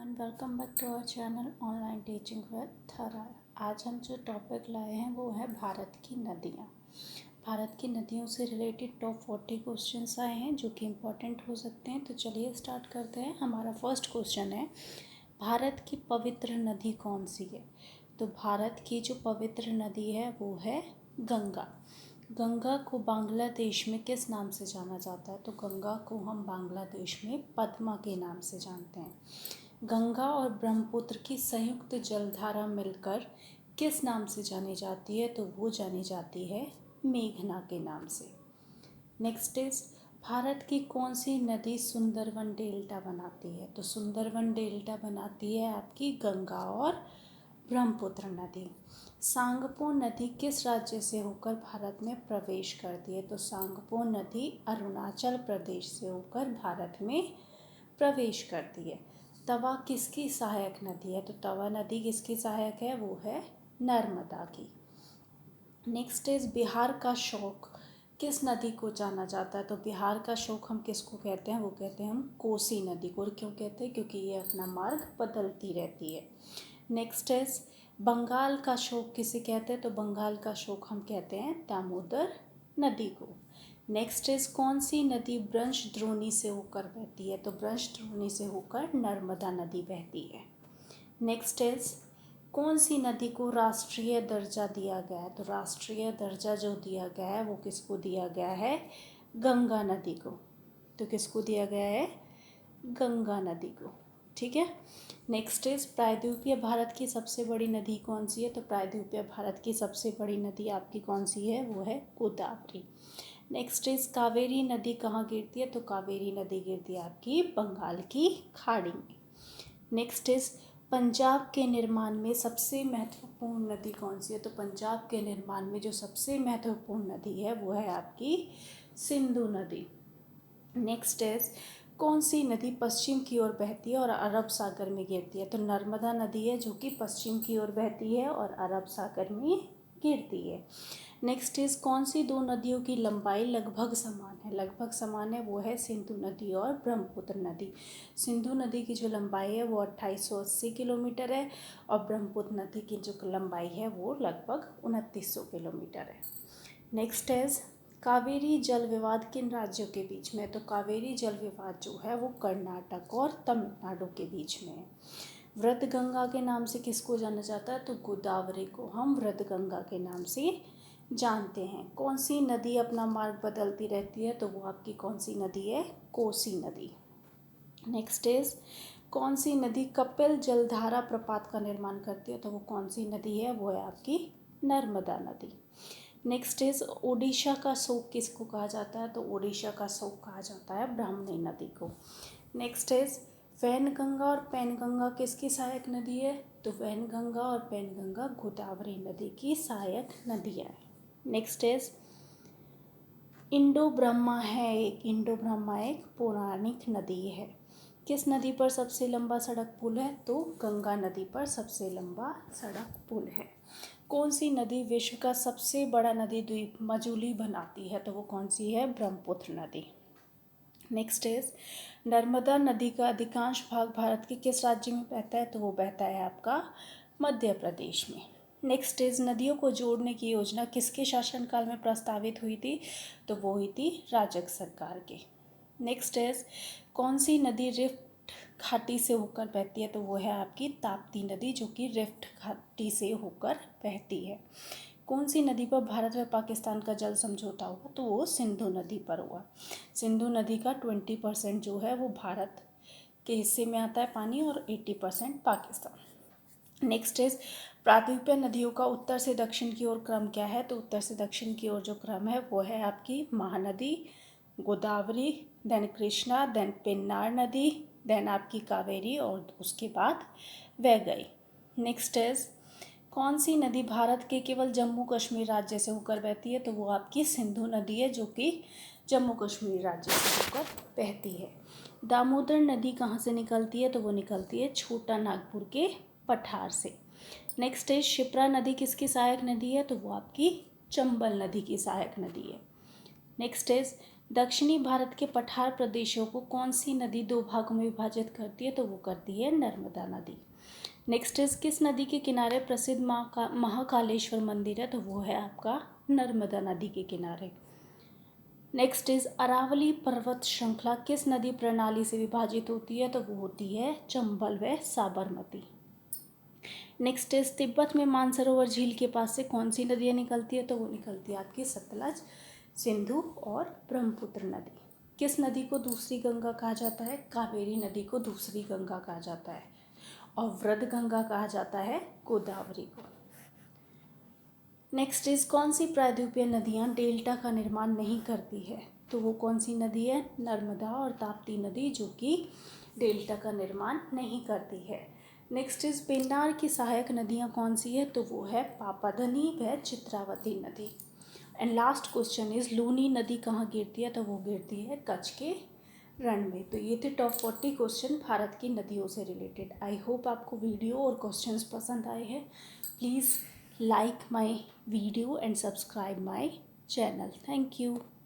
Everyone, welcome back to our channel online teaching with Thara. आज हम जो टॉपिक लाए हैं वो है भारत की नदियाँ। भारत की नदियों से रिलेटेड टॉप 40 क्वेश्चंस आए हैं जो कि इम्पोर्टेंट हो सकते हैं। तो चलिए स्टार्ट करते हैं। हमारा फर्स्ट क्वेश्चन है, भारत की पवित्र नदी कौन सी है? तो भारत की जो पवित्र नदी है वो है गंगा। गंगा को बांग्लादेश में किस नाम से जाना जाता है? तो गंगा को हम बांग्लादेश में पद्मा के नाम से जानते हैं। गंगा और ब्रह्मपुत्र की संयुक्त जलधारा मिलकर किस नाम से जानी जाती है? तो वो जानी जाती है मेघना के नाम से। नेक्स्ट इज, भारत की कौन सी नदी सुंदरवन डेल्टा बनाती है? तो सुंदरवन डेल्टा बनाती है आपकी गंगा और ब्रह्मपुत्र नदी। सांगपो नदी किस राज्य से होकर भारत में प्रवेश करती है? तो सांगपो नदी अरुणाचल प्रदेश से होकर भारत में प्रवेश करती है। तवा किसकी सहायक नदी है? तो तवा नदी किसकी सहायक है? वो है नर्मदा की। नेक्स्ट इज, बिहार का शोक किस नदी को जाना जाता है? तो बिहार का शोक हम किसको कहते हैं? वो कहते हैं हम कोसी नदी को। और क्यों कहते हैं? क्योंकि ये अपना मार्ग बदलती रहती है। नेक्स्ट इज, बंगाल का शोक किसे कहते हैं? तो बंगाल का शोक हम कहते हैं दामोदर नदी को। नेक्स्ट इज, कौन सी नदी ब्रज द्रोणी से होकर बहती है? तो ब्रज द्रोणी से होकर नर्मदा नदी बहती है। नेक्स्ट इज, कौन सी नदी को राष्ट्रीय दर्जा दिया गया है? तो राष्ट्रीय दर्जा जो दिया गया है वो किसको दिया गया है? गंगा नदी को। तो किसको दिया गया है? गंगा नदी को। ठीक है। नेक्स्ट इज, प्रायद्वीपीय भारत की सबसे बड़ी नदी कौन सी है? तो प्रायद्वीपीय भारत की सबसे बड़ी नदी आपकी कौन सी है? वो है गोदावरी। नेक्स्ट इज, कावेरी नदी कहाँ गिरती है? तो कावेरी नदी गिरती है आपकी बंगाल की खाड़ी में। नेक्स्ट इज, पंजाब के निर्माण में सबसे महत्वपूर्ण नदी कौन सी है? तो पंजाब के निर्माण में जो सबसे महत्वपूर्ण नदी है वो है आपकी सिंधु नदी। नेक्स्ट इज, कौन सी नदी पश्चिम की ओर बहती है और अरब सागर में गिरती है? तो नर्मदा नदी है जो कि पश्चिम की ओर बहती है और अरब सागर में गिरती है। नेक्स्ट इज, कौन सी दो नदियों की लंबाई लगभग समान है? लगभग समान है, वो है सिंधु नदी और ब्रह्मपुत्र नदी। सिंधु नदी की जो लंबाई है वो 2880 किलोमीटर है और ब्रह्मपुत्र नदी की जो लंबाई है वो लगभग 2900 किलोमीटर है। नेक्स्ट इज, कावेरी जल विवाद किन राज्यों के बीच में है? तो कावेरी जल विवाद जो है वो कर्नाटक और तमिलनाडु के बीच में है। वृद्ध गंगा के नाम से किसको जाना जाता है? तो गोदावरी को हम वृद्ध गंगा के नाम से जानते हैं। कौन सी नदी अपना मार्ग बदलती रहती है? तो वो आपकी कौन सी नदी है? कोसी नदी। नेक्स्ट इज, कौन सी नदी कपिल जलधारा प्रपात का निर्माण करती है? तो वो कौन सी नदी है? वो है आपकी नर्मदा नदी। नेक्स्ट इज, ओडिशा का शोक किसको कहा जाता है? तो ओडिशा का शोक कहा जाता है ब्राह्मणी नदी को। नेक्स्ट इज, वैनगंगा और पैनगंगा किसकी सहायक नदी है? तो वैनगंगा और पैनगंगा गोदावरी नदी की सहायक नदियाँ हैं। नेक्स्ट इज, इंडो ब्रह्मा एक पौराणिक नदी है। किस नदी पर सबसे लंबा सड़क पुल है? तो गंगा नदी पर सबसे लंबा सड़क पुल है। कौन सी नदी विश्व का सबसे बड़ा नदी द्वीप मजुली बनाती है? तो वो कौन सी है? ब्रह्मपुत्र नदी। नेक्स्ट इज, नर्मदा नदी का अधिकांश भाग भारत के किस राज्य में बहता है? तो वो बहता है आपका मध्य प्रदेश में। नेक्स्ट इज, नदियों को जोड़ने की योजना किसके शासनकाल में प्रस्तावित हुई थी? तो वो हुई थी राजग सरकार के। नेक्स्ट इज, कौन सी नदी रिफ्ट घाटी से होकर बहती है? तो वो है आपकी ताप्ती नदी जो कि रिफ्ट घाटी से होकर बहती है। कौन सी नदी पर भारत व पाकिस्तान का जल समझौता हुआ? तो वो सिंधु नदी पर हुआ। सिंधु नदी का 20% जो है वो भारत के हिस्से में आता है पानी और 80% पाकिस्तान। नेक्स्ट इज, प्रायद्वीपीय नदियों का उत्तर से दक्षिण की ओर क्रम क्या है? तो उत्तर से दक्षिण की ओर जो क्रम है वो है आपकी महानदी, गोदावरी, देन कृष्णा, देन पेन्नार नदी, देन आपकी कावेरी और उसके बाद वैगई। नेक्स्ट इज, कौन सी नदी भारत के केवल जम्मू कश्मीर राज्य से होकर बहती है? तो वो आपकी सिंधु नदी है जो कि जम्मू कश्मीर राज्य से होकर बहती है। दामोदर नदी कहाँ से निकलती है? तो वो निकलती है छोटा नागपुर के पठार से। नेक्स्ट इज, शिप्रा नदी किसकी सहायक नदी है? तो वो आपकी चंबल नदी की सहायक नदी है। नेक्स्ट इज, दक्षिणी भारत के पठार प्रदेशों को कौन सी नदी दो भागों में विभाजित करती है? तो वो करती है नर्मदा नदी। नेक्स्ट इज किस नदी के किनारे प्रसिद्ध महाकालेश्वर मंदिर है? तो वो है आपका नर्मदा नदी के किनारे। नेक्स्ट इज अरावली पर्वत श्रृंखला किस नदी प्रणाली से विभाजित होती है? तो वो होती है चंबल व साबरमती। नेक्स्ट इज तिब्बत में मानसरोवर झील के पास से कौन सी नदियाँ निकलती है? तो वो निकलती है आपकी सतलज, सिंधु और ब्रह्मपुत्र नदी। किस नदी को दूसरी गंगा कहा जाता है? कावेरी नदी को दूसरी गंगा कहा जाता है। और वृद्ध गंगा कहा जाता है गोदावरी को। नेक्स्ट इज कौन सी प्रायद्वीपीय नदियाँ डेल्टा का निर्माण नहीं करती है? तो वो कौन सी नदी है? नर्मदा और ताप्ती नदी, जो कि डेल्टा का निर्माण नहीं करती है। नेक्स्ट इज पेन्नार की सहायक नदियाँ कौन सी है? तो वो है पापाधनी व चित्रावती नदी। And last question is Luni नदी कहाँ गिरती है? तो वो गिरती है कच्छ के रण में। तो ये थे टॉप 40 क्वेश्चन भारत की नदियों से रिलेटेड। आई होप आपको वीडियो और क्वेश्चंस पसंद आए हैं। Please like my video and subscribe my channel. Thank you.